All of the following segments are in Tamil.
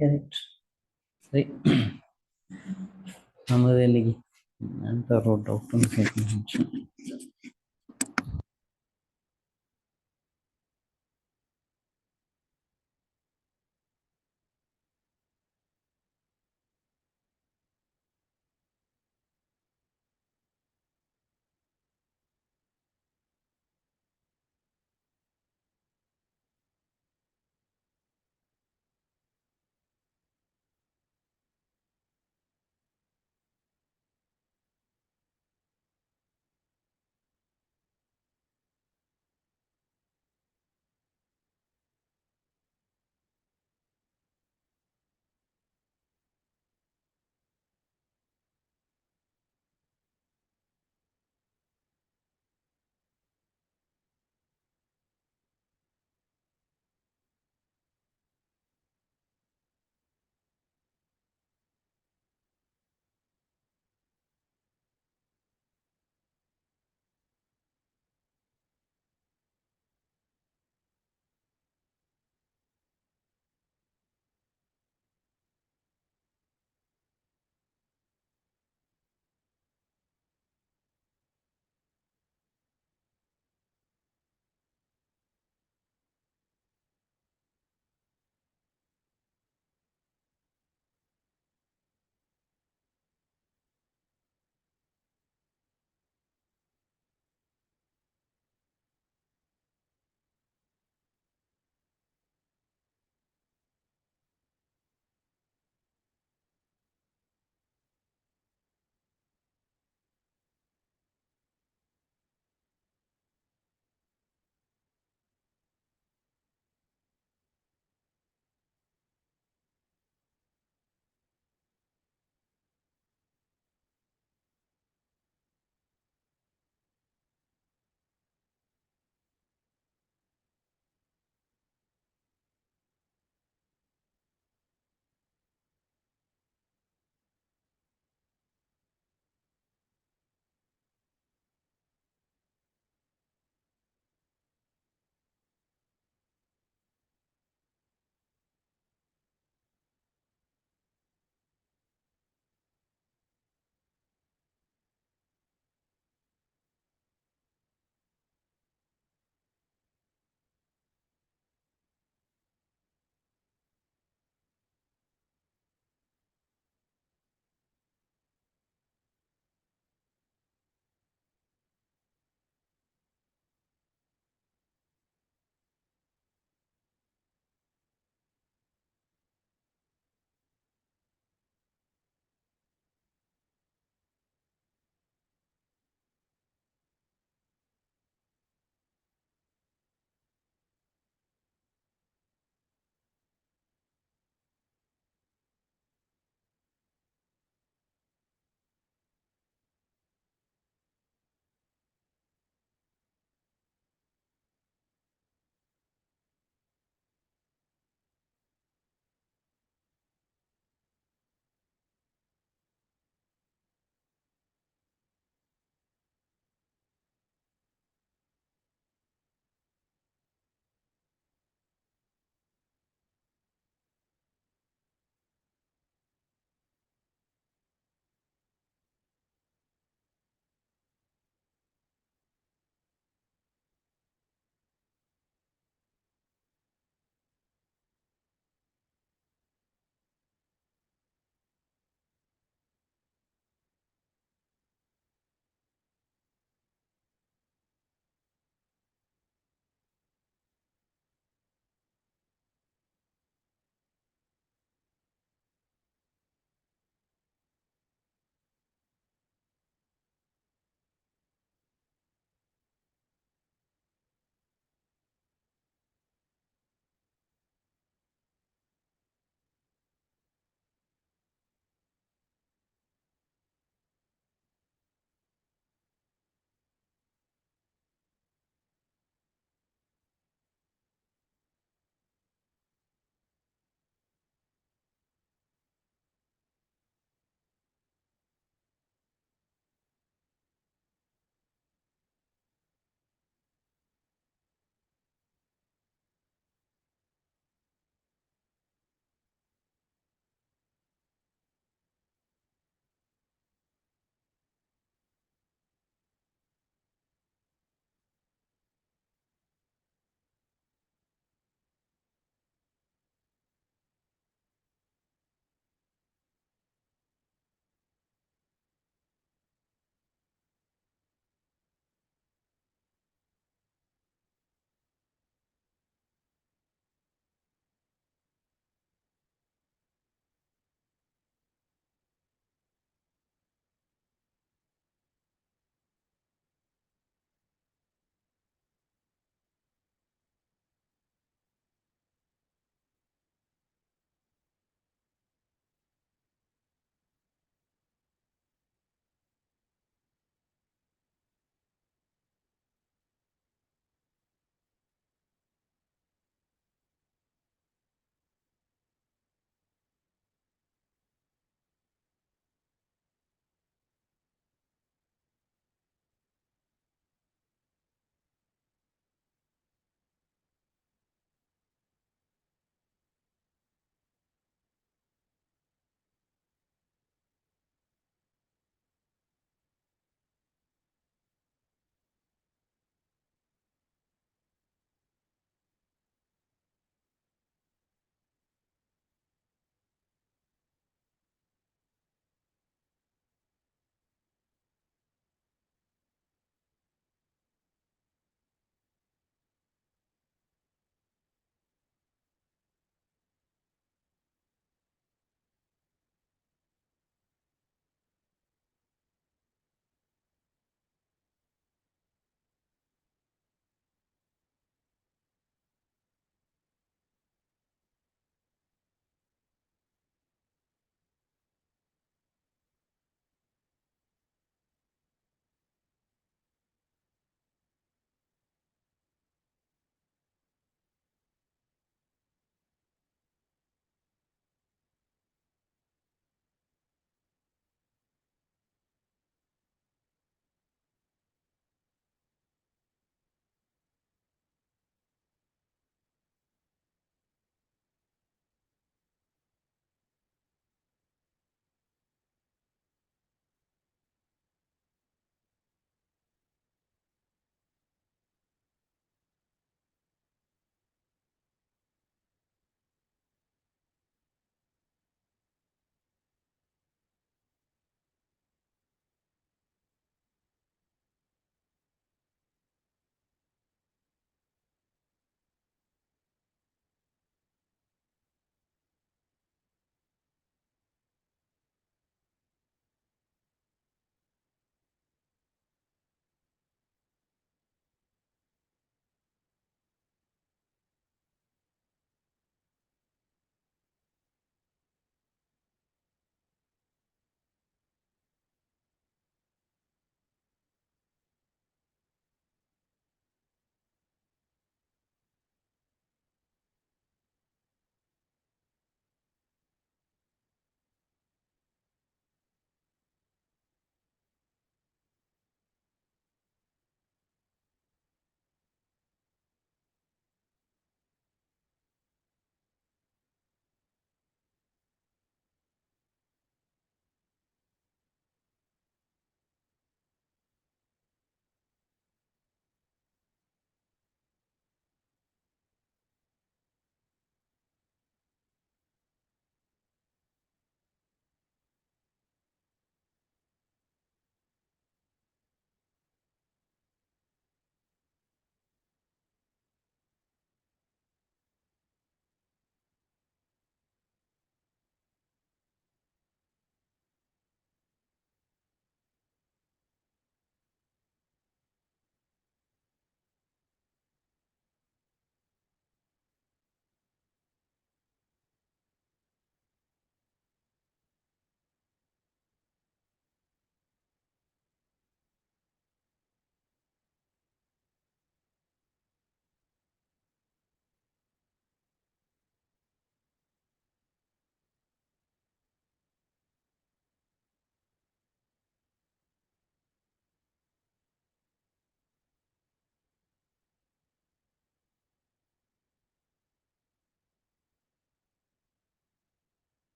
ಕರೆಕ್ಟ್. ಸರಿ. ನಮ್ಮದು ಎಲ್ಲಿಗೆ ಅಂತ ಡೌಟ್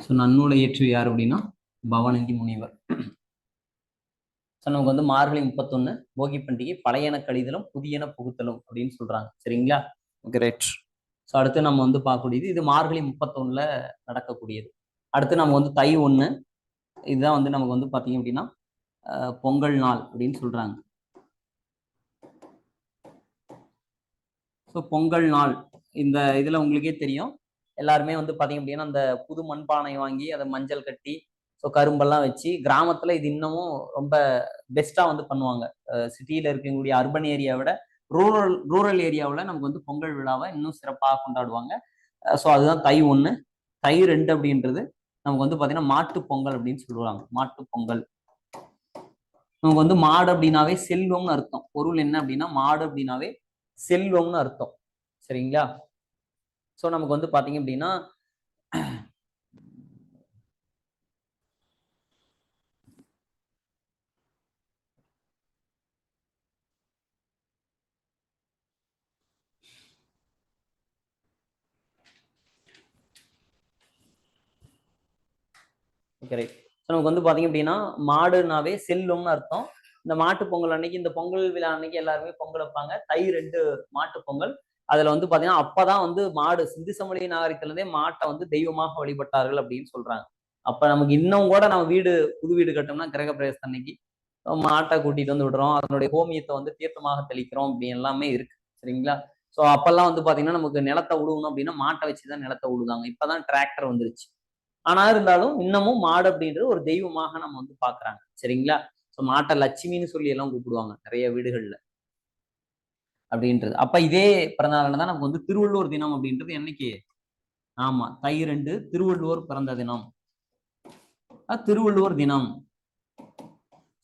ஸோ நன்னூலை இயற்றியவர் யார் அப்படின்னா பவணந்தி முனிவர். ஸோ நமக்கு வந்து மார்கழி 31 போகி பண்டிகை பழையன கழிதலும் புதியன புகுத்தலும் அப்படின்னு சொல்றாங்க. சரிங்களா? கிரேட். ஸோ அடுத்து நம்ம வந்து பார்க்கக்கூடியது இது மார்கழி 31 நடக்கக்கூடியது. அடுத்து நம்ம வந்து தை 1 இதுதான் வந்து நமக்கு வந்து பார்த்தீங்க அப்படின்னா பொங்கல் நாள் அப்படின்னு சொல்றாங்க. ஸோ பொங்கல் நாள் இந்த இதுல உங்களுக்கே தெரியும், எல்லாருமே வந்து பார்த்தீங்க அப்படின்னா அந்த புது மண்பானை வாங்கி அதை மஞ்சள் கட்டி ஸோ கரும்பெல்லாம் வச்சு கிராமத்துல இது இன்னமும் ரொம்ப பெஸ்டா வந்து பண்ணுவாங்க. சிட்டியில இருக்கக்கூடிய அர்பன் ஏரியாவை விட ரூரல் ஏரியாவில் நமக்கு வந்து பொங்கல் விழாவை இன்னும் சிறப்பாக கொண்டாடுவாங்க. ஸோ அதுதான் தை 1. தை 2 அப்படின்றது நமக்கு வந்து பார்த்தீங்கன்னா மாட்டு பொங்கல் அப்படின்னு சொல்லுவாங்க. மாட்டு பொங்கல் நமக்கு வந்து மாடு அப்படின்னாவே செல்வம்னு அர்த்தம். பொருள் என்ன அப்படின்னா மாடு அப்படின்னாவே செல்வம்னு அர்த்தம். சரிங்களா? ஸோ நமக்கு வந்து பாத்தீங்க அப்படின்னா நமக்கு வந்து பாத்தீங்க அப்படின்னா மாடுனாவே செல்வம்னு அர்த்தம். இந்த மாட்டு பொங்கல் அன்னைக்கு இந்த பொங்கல் விழா அன்னைக்கு எல்லாருமே பொங்கல் வைப்பாங்க. தை 2 மாட்டு பொங்கல். அதுல வந்து பாத்தீங்கன்னா அப்பதான் வந்து மாடு சிந்து சமவெளி நாகரிகத்துல இருந்தே மாட்டை வந்து தெய்வமாக வழிபட்டார்கள் அப்படின்னு சொல்றாங்க. அப்ப நமக்கு இன்னும் கூட நம்ம வீடு புது வீடு கட்டோம்னா கிரக பிரவேசம் அன்னைக்கு மாட்டை கூட்டிட்டு வந்து விடுறோம், அதனுடைய கோமியத்தை வந்து தீர்த்தமாக தெளிக்கிறோம் அப்படி எல்லாமே இருக்கு. சரிங்களா? ஸோ அப்பெல்லாம் வந்து பாத்தீங்கன்னா நமக்கு நிலத்தை உழுவணும் அப்படின்னா மாட்டை வச்சுதான் நிலத்தை உழுதாங்க. இப்பதான் டிராக்டர் வந்துருச்சு. ஆனா இருந்தாலும் இன்னமும் மாடு அப்படின்றது ஒரு தெய்வமாக நம்ம வந்து பாக்குறாங்க. சரிங்களா? ஸோ மாட்டை லட்சுமின்னு சொல்லி எல்லாம் கூப்பிடுவாங்க நிறைய வீடுகள்ல அப்படின்றது. அப்ப இதே பிறந்தநாள் தான் நமக்கு வந்து திருவள்ளுவர் தினம் அப்படின்றது என்னைக்கு? ஆமா, தை 2 திருவள்ளுவர் பிறந்த தினம். திருவள்ளுவர் தினம்.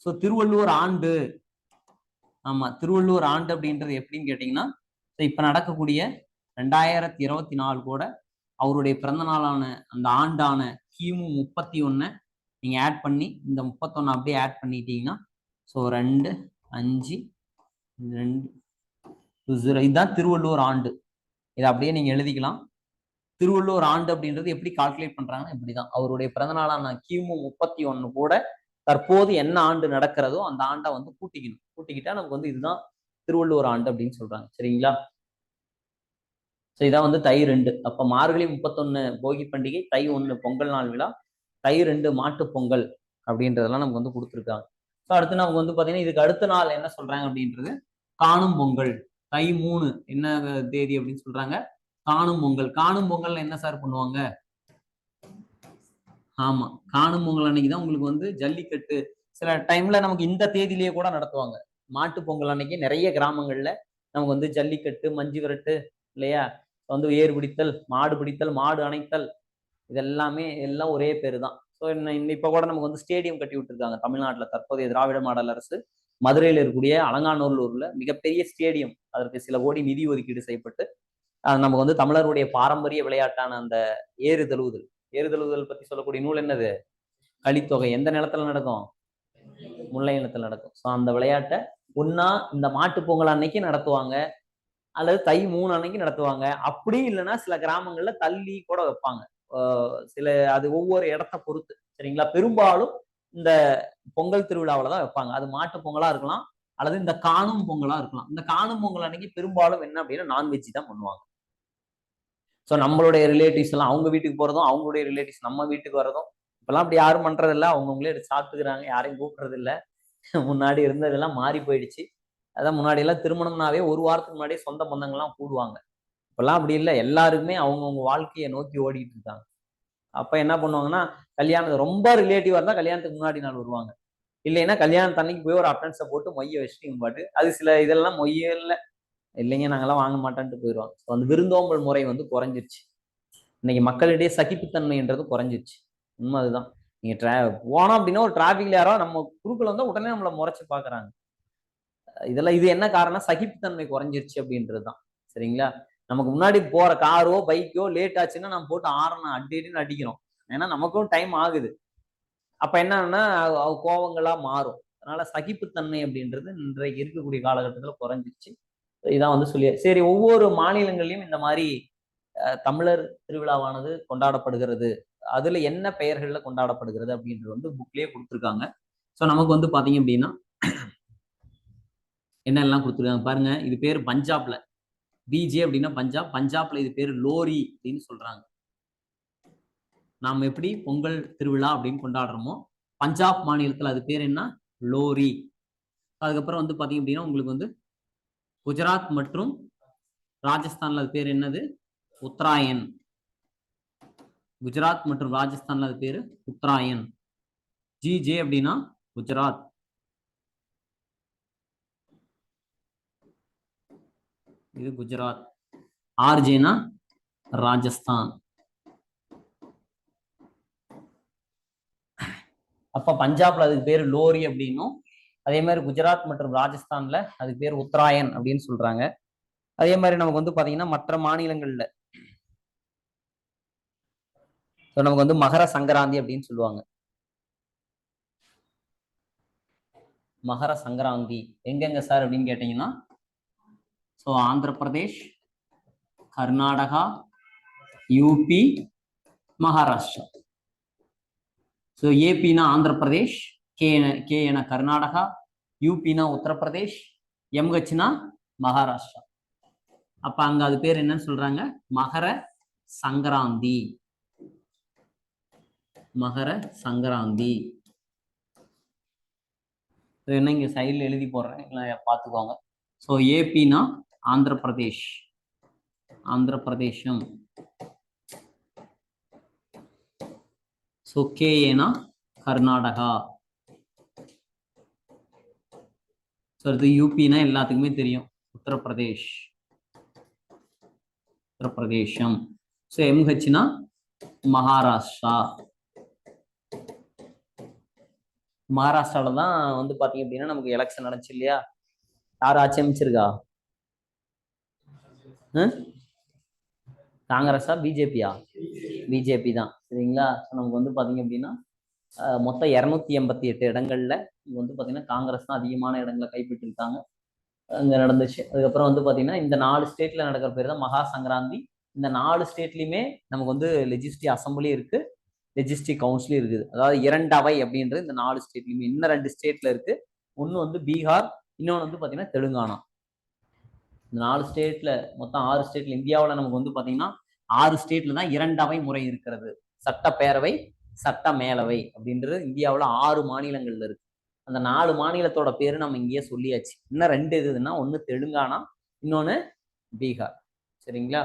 ஸோ திருவள்ளுவர் ஆண்டு. ஆமா, திருவள்ளுவர் ஆண்டு அப்படின்றது எப்படின்னு கேட்டீங்கன்னா இப்ப நடக்கக்கூடிய 2024 கூட அவருடைய பிறந்த நாளான அந்த ஆண்டான கிமு 31 நீங்க ஆட் பண்ணி இந்த 31 அப்படியே ஆட் பண்ணிட்டீங்கன்னா ஸோ 2 5 2 இதுதான் திருவள்ளுவர் ஆண்டு. இதை அப்படியே நீங்க எழுதிக்கலாம். திருவள்ளுவர் ஆண்டு அப்படின்றது எப்படி கால்குலேட் பண்றாங்கன்னா இப்படிதான். அவருடைய பிறந்த நாளான கிமு 31 கூட தற்போது என்ன ஆண்டு நடக்கிறதோ அந்த ஆண்டை வந்து கூட்டிக்கணும். கூட்டிக்கிட்டா நமக்கு வந்து இதுதான் திருவள்ளுவர் ஆண்டு அப்படின்னு சொல்றாங்க. சரிங்களா? ஸோ இதான் வந்து தை 2. அப்ப மார்கழி 31 போகி பண்டிகை, தை 1 பொங்கல் நாள் விழா, தை 2 மாட்டு பொங்கல் அப்படின்றதெல்லாம் நமக்கு வந்து கொடுத்துருக்காங்க. ஸோ அடுத்து நமக்கு வந்து பாத்தீங்கன்னா இதுக்கு அடுத்த நாள் என்ன சொல்றாங்க அப்படின்றது காணும் பொங்கல். தை 3 என்ன தேதி அப்படின்னு சொல்றாங்க? காணும் பொங்கல். காணும் பொங்கல் என்ன சார் பண்ணுவாங்க? ஆமா, காணும் பொங்கல் அன்னைக்குதான் உங்களுக்கு வந்து ஜல்லிக்கட்டு சில டைம்ல நமக்கு இந்த தேதியிலேயே கூட நடத்துவாங்க. மாட்டு பொங்கல் அன்னைக்கு நிறைய கிராமங்கள்ல நமக்கு வந்து ஜல்லிக்கட்டு, மஞ்சு விரட்டு இல்லையா, வந்து ஏர் பிடித்தல், மாடு பிடித்தல், மாடு அணைத்தல், இதெல்லாமே எல்லாம் ஒரே பேரு தான். ஸோ இப்ப கூட நமக்கு வந்து ஸ்டேடியம் கட்டி விட்டுருக்காங்க தமிழ்நாட்டுல. தற்போதைய திராவிட மாடல் அரசு மதுரையில இருக்கக்கூடிய அலங்காநல்லூர்ல மிகப்பெரிய ஸ்டேடியம், அதற்கு சில கோடி நிதி ஒதுக்கீடு செய்யப்பட்டு நமக்கு வந்து தமிழருடைய பாரம்பரிய விளையாட்டான அந்த ஏறுதழுவுதல். ஏறுதழுவுதல் பத்தி சொல்லக்கூடிய நூல் என்னது? கலித்தொகை. எந்த நிலத்துல நடக்கும்? முல்லை நிலத்துல நடக்கும். ஸோ அந்த விளையாட்டை ஒன்னா இந்த மாட்டு பொங்கல் அன்னைக்கு நடத்துவாங்க, அல்லது தை 3 அன்னைக்கு நடத்துவாங்க. அப்படி இல்லைன்னா சில கிராமங்கள்ல தள்ளி கூட வைப்பாங்க. சில அது ஒவ்வொரு இடத்த பொறுத்து. சரிங்களா? பெரும்பாலும் இந்த பொங்கல் திருவிழாவில தான் வைப்பாங்க. அது மாட்டு பொங்கலா இருக்கலாம், அல்லது இந்த காணும் பொங்கலா இருக்கலாம். இந்த காணும் பொங்கல் அன்னைக்கு பெரும்பாலும் என்ன அப்படின்னா நான்வெஜ் தான் பண்ணுவாங்க. ஸோ நம்மளுடைய ரிலேட்டிவ்ஸ் எல்லாம் அவங்க வீட்டுக்கு போறதும், அவங்களுடைய ரிலேட்டிவ்ஸ் நம்ம வீட்டுக்கு வரதும் இப்பெல்லாம் அப்படி யாரும் பண்றது இல்லை. அவங்கவுங்களே எடுத்து சாப்பிட்டுக்கிறாங்க, யாரையும் கூப்பிடுறது இல்லை. முன்னாடி இருந்ததெல்லாம் மாறி போயிடுச்சு. அதான் முன்னாடி எல்லாம் திருமணம்னாவே ஒரு வாரத்துக்கு முன்னாடியே சொந்த பந்தங்கள்லாம் கூடுவாங்க. இப்பெல்லாம் அப்படி இல்லை. எல்லாருக்குமே அவங்கவுங்க வாழ்க்கையை நோக்கி ஓடிட்டு இருக்காங்க. அப்ப என்ன பண்ணுவாங்கன்னா கல்யாணம் ரொம்ப ரிலேட்டிவா இருந்தா கல்யாணத்துக்கு முன்னாடி நாள் வருவாங்க. இல்லைன்னா கல்யாணத்து அன்னைக்கு போய் ஒரு அட்டன்ஸை போட்டு மொய்ய வச்சுட்டு பாட்டு அது சில இதெல்லாம் மொய்ய இல்லை, இல்லைங்க நாங்கெல்லாம் வாங்க மாட்டேன்ட்டு போயிடுவாங்க. ஸோ அந்த விருந்தோம்பல் முறை வந்து குறைஞ்சிருச்சு. இன்னைக்கு மக்களிடையே சகிப்புத்தன்மைன்றது குறைஞ்சிருச்சு. உண்மை அதுதான். நீங்க போனோம் அப்படின்னா ஒரு டிராபிக்ல யாரோ நம்ம குறுக்குல வந்தா உடனே நம்மளை முறைச்சு பாக்குறாங்க. இதெல்லாம் இது என்ன காரணம்? சகிப்புத்தன்மை குறைஞ்சிருச்சு அப்படின்றதுதான். சரிங்களா? நமக்கு முன்னாடி போற காரோ பைக்கோ லேட் ஆச்சுன்னா நம்ம போட்டு ஆரணும் அடின்னு அடிக்கிறோம். ஏன்னா நமக்கும் டைம் ஆகுது. அப்ப என்னன்னா கோபங்களா மாறும். அதனால சகிப்புத்தன்மை அப்படின்றது இன்றைக்கு இருக்கக்கூடிய காலகட்டத்துல குறைஞ்சிருச்சு. இதான் வந்து சொல்லி சரி ஒவ்வொரு மாநிலங்கள்லயும் இந்த மாதிரி தமிழர் திருவிழாவானது கொண்டாடப்படுகிறது அதுல என்ன பெயர்கள்ல கொண்டாடப்படுகிறது அப்படின்றது வந்து புக்லயே கொடுத்துருக்காங்க. ஸோ நமக்கு வந்து பாத்தீங்க அப்படின்னா என்னெல்லாம் கொடுத்துருக்காங்க பாருங்க. இது பேர் பஞ்சாப்ல பிஜே அப்படின்னா பஞ்சாப்ல இது பேர் லோரி அப்படின்னு சொல்றாங்க. நாம் எப்படி பொங்கல் திருவிழா அப்படின்னு கொண்டாடுறோமோ பஞ்சாப் மாநிலத்தில் அது பேர் என்ன, லோரி. அதுக்கப்புறம் வந்து பாத்தீங்க அப்படின்னா உங்களுக்கு வந்து குஜராத் மற்றும் ராஜஸ்தான்ல அது பேர் என்னது, உத்தராயன். குஜராத் மற்றும் ராஜஸ்தான்ல அது பேரு உத்தராயன். ஜிஜே அப்படின்னா குஜராத். இது குஜராத். ஆர்ஜேனா ராஜஸ்தான். அப்ப பஞ்சாப்ல அதுக்கு பேரு லோரி அப்படின்னும், அதே மாதிரி குஜராத் மற்றும் ராஜஸ்தான்ல அதுக்கு பேர் உத்தராயன் அப்படின்னு சொல்றாங்க. அதே மாதிரி நமக்கு வந்து பாத்தீங்கன்னா மற்ற மாநிலங்கள்ல நமக்கு வந்து மகர சங்கராந்தி அப்படின்னு சொல்லுவாங்க. மகர சங்கராந்தி எங்கெங்க சார் அப்படின்னு கேட்டீங்கன்னா, so Andhra Pradesh, Karnataka, UP, Maharashtra. So ஏபினா ஆந்திர பிரதேஷ், கேனா கர்நாடகா, யூபினா உத்தரப்பிரதேஷ், எம்ஹெச்னா மகாராஷ்டிரா. அப்ப அங்க அது பேர் என்னன்னு சொல்றாங்க, மகர சங்கராந்தி. மகர சங்கராந்தி. என்ன இங்க சைடில் எழுதி போடுறேன், பார்த்துக்கோங்க. ஸோ ஏபினா ஆந்திர பிரதேஷ், ஆந்திர பிரதேசம். ஸோ கேஏனா கர்நாடகா. ஸோ இது யூபினா எல்லாத்துக்குமே தெரியும், உத்தரப்பிரதேஷ், உத்தரப்பிரதேசம். ஸோ எம்ஹெச்னா மகாராஷ்டிரா. மகாராஷ்டிரால தான் வந்து பாத்தீங்க அப்படின்னா நமக்கு எலெக்ஷன் நடந்துச்சு இல்லையா, யார் ஆட்சி அமைச்சிருக்கா, காங்கிரஸா பிஜேபியா, பிஜேபி தான் சரிங்களா. நமக்கு வந்து பாத்தீங்க அப்படின்னா மொத்தம் 288 இடங்கள்ல வந்து பாத்தீங்கன்னா காங்கிரஸ் தான் அதிகமான இடங்களை கைப்பற்றிருக்காங்க, அங்க நடந்துச்சு. அதுக்கப்புறம் வந்து பாத்தீங்கன்னா இந்த 4 ஸ்டேட்ல நடக்கிற பேர் தான் மகா சங்கராந்தி. இந்த 4 ஸ்டேட்லயுமே நமக்கு வந்து லெஜிஸ்லேட்டிவ் அசம்பிளி இருக்கு, லெஜிஸ்லேட்டிவ் கவுன்சிலும் இருக்குது. அதாவது 2 அவை அப்படின்றது இந்த 4 ஸ்டேட்லயுமே. இன்னும் 2 ஸ்டேட்ல இருக்கு, ஒன்னு வந்து பீகார், இன்னொன்று வந்து பாத்தீங்கன்னா தெலுங்கானா. இந்த 4 ஸ்டேட்ல மொத்தம் 6 ஸ்டேட்ல, இந்தியாவில் நமக்கு வந்து பாத்தீங்கன்னா 6 ஸ்டேட்ல தான் 2 அவை முறை இருக்கிறது. சட்டப்பேரவை, சட்ட மேலவை அப்படின்றது இந்தியாவில் 6 மாநிலங்கள்ல இருக்கு. அந்த 4 மாநிலத்தோட பேரு நம்ம இங்கேயே சொல்லியாச்சு. இன்னும் 2 எதுன்னா, ஒன்னு தெலுங்கானா, இன்னொன்னு பீகார். சரிங்களா.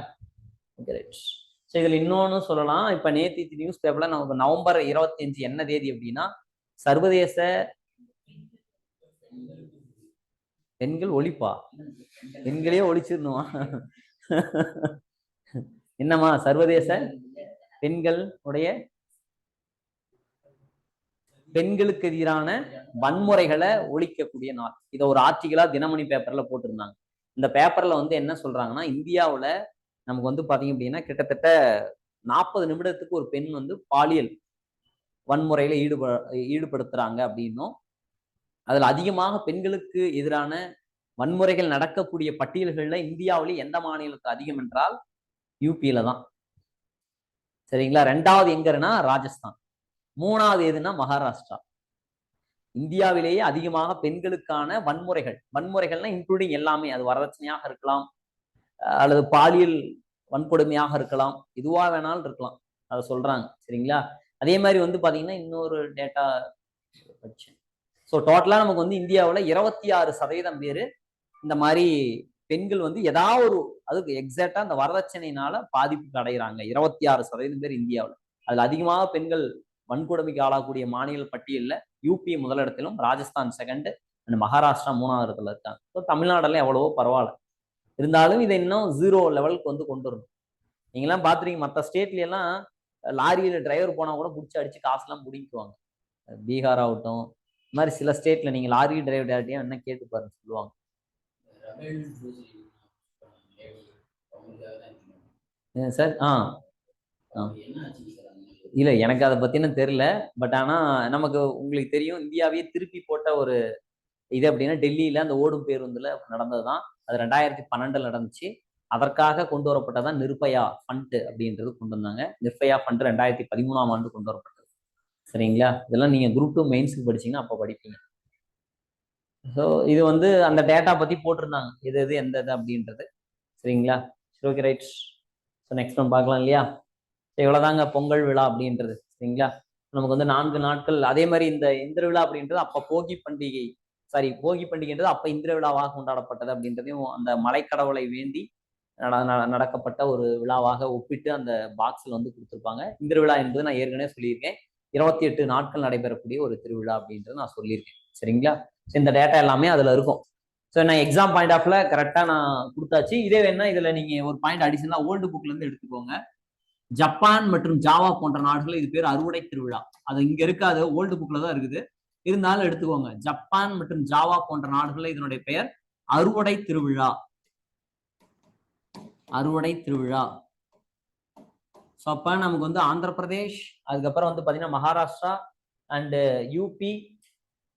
ஸோ இதுல இன்னொன்னு சொல்லலாம். இப்ப நேற்று நியூஸ் பேப்பர்ல நமக்கு நவம்பர் 25 என்ன தேதி அப்படின்னா சர்வதேச பெண்கள் ஒழிப்பா, பெண்களே ஒழிச்சிடணுமா என்னமா, சர்வதேச பெண்கள் உடைய பெண்களுக்கு எதிரான வன்முறைகளை ஒழிக்கக்கூடிய நாள். இதை ஒரு ஆர்டிகளா தினமணி பேப்பர்ல போட்டிருந்தாங்க. இந்த பேப்பர்ல வந்து என்ன சொல்றாங்கன்னா, இந்தியாவுல நமக்கு வந்து பாத்தீங்க அப்படின்னா கிட்டத்தட்ட 40 நிமிடத்துக்கு ஒரு பெண் வந்து பாலியல் வன்முறையில ஈடுபடுத்துறாங்க அப்படின்னும், அதுல அதிகமாக பெண்களுக்கு எதிரான வன்முறைகள் நடக்கக்கூடிய பட்டியல்கள்ல இந்தியாவிலேயே எந்த மாநிலத்துக்கு அதிகம் என்றால் யூபியில தான். சரிங்களா. 2வது எங்கன்னா ராஜஸ்தான், 3வது எதுன்னா மகாராஷ்டிரா. இந்தியாவிலேயே அதிகமாக பெண்களுக்கான வன்முறைகள்னா இன்க்ளூடிங் எல்லாமே, அது வரதட்சணையாக இருக்கலாம், அல்லது பாலியல் வன்கொடுமையாக இருக்கலாம், எதுவா வேணாலும் இருக்கலாம், அதை சொல்றாங்க. சரிங்களா. அதே மாதிரி வந்து பாத்தீங்கன்னா இன்னொரு டேட்டா படிச்சேன். ஸோ டோட்டலா நமக்கு வந்து இந்தியாவில் 26% பேரு இந்த மாதிரி பெண்கள் வந்து ஏதாவது ஒரு, அதுக்கு எக்ஸாக்டா அந்த வரதட்சணையினால பாதிப்புக்கு அடைகிறாங்க. 26% பேர் இந்தியாவில். அதுல அதிகமாக பெண்கள் வன்கொடுமைக்கு ஆளாகக்கூடிய மாநில பட்டியலில் யூபி முதலிடத்திலும், ராஜஸ்தான் செகண்ட், அண்ட் மகாராஷ்டிரா 3வது இடத்துல இருக்காங்க. ஸோ தமிழ்நாடுல எவ்வளவோ பரவாயில்ல, இருந்தாலும் இதை இன்னும் 0 லெவலுக்கு வந்து கொண்டு வரணும். நீங்களாம் பாத்துருக்கீங்க, மற்ற ஸ்டேட்ல எல்லாம் லாரியில டிரைவர் போனா கூட பிடிச்சி அடிச்சு காசுலாம் பிடிக்குவாங்க. பீகார் ஆகட்டும், இந்த மாதிரி சில ஸ்டேட்ல நீங்க லாரி டிரைவர் டேரக்டியா என்ன கேட்டு பாருங்க, சொல்லுவாங்க. சார் இல்ல, எனக்கு அதை பத்தின தெரியல. பட் ஆனா நமக்கு உங்களுக்கு தெரியும், இந்தியாவையே திருப்பி போட்ட ஒரு இது அப்படின்னா டெல்லியில அந்த ஓடும் பேருந்துல நடந்ததுதான். அது 2012 நடந்துச்சு. அதற்காக கொண்டு வரப்பட்டதான் நிர்பயா ஃபண்ட் அப்படின்றது கொண்டு வந்தாங்க. நிர்பயா ஃபண்ட் 2013ஆம் ஆண்டு கொண்டு வரப்பட்டது. சரிங்களா? இதெல்லாம் நீங்க குரூப் 2 மெயின்ஸுக்கு படிச்சீங்கன்னா அப்ப படிப்பீங்க. ஸோ இது வந்து அந்த டேட்டா பத்தி போட்டிருந்தாங்க, எது எது எந்த இது அப்படின்றது. சரிங்களா? சரி, okay, right. So next one பார்க்கலாம் இல்லையா? இவ்வளவுதாங்க பொங்கல் விழா அப்படின்றது. சரிங்களா? நமக்கு வந்து 4 நாட்கள். அதே மாதிரி இந்த இந்திர விழா அப்படின்றது அப்ப போகி பண்டிகை, சாரி, போகி பண்டிகைன்றது அப்ப இந்திர விழாவாக கொண்டாடப்பட்டது அப்படின்றதையும் அந்த மலைக்கடவுளை வேண்டி நடக்கப்பட்ட ஒரு விழாவாக ஒப்பிட்டு அந்த பாக்ஸ்ல வந்து கொடுத்துருப்பாங்க. இந்திர விழா என்பது நான் ஏற்கனவே சொல்லியிருக்கேன், 28 நாட்கள் நடைபெறக்கூடிய ஒரு திருவிழா அப்படின்றது நான் சொல்லியிருக்கேன். சரிங்களா? இந்த டேட்டா எல்லாமே அதுல இருக்கும். ஸோ நான் எக்ஸாம் பாயிண்ட் ஆஃப்ல கரெக்டா நான் கொடுத்தாச்சு. இதே வேணா இதுல நீங்க ஒரு பாயிண்ட் அடிஷனலா ஓல்டு புக்ல இருந்து எடுத்துக்கோங்க. ஜப்பான் மற்றும் ஜாவா போன்ற நாடுகள் இது பேர் அறுவடை திருவிழா. அது இங்க இருக்காது, ஓல்டு புக்ல தான் இருக்குது, இருந்தாலும் எடுத்துக்கோங்க. ஜப்பான் மற்றும் ஜாவா போன்ற நாடுகள் இதனுடைய பெயர் அறுவடை திருவிழா. அறுவடை திருவிழா. ஸோ அப்ப நமக்கு வந்து ஆந்திர பிரதேஷ், அதுக்கப்புறம் வந்து பாத்தீங்கன்னா மகாராஷ்டிரா அண்ட் யூபி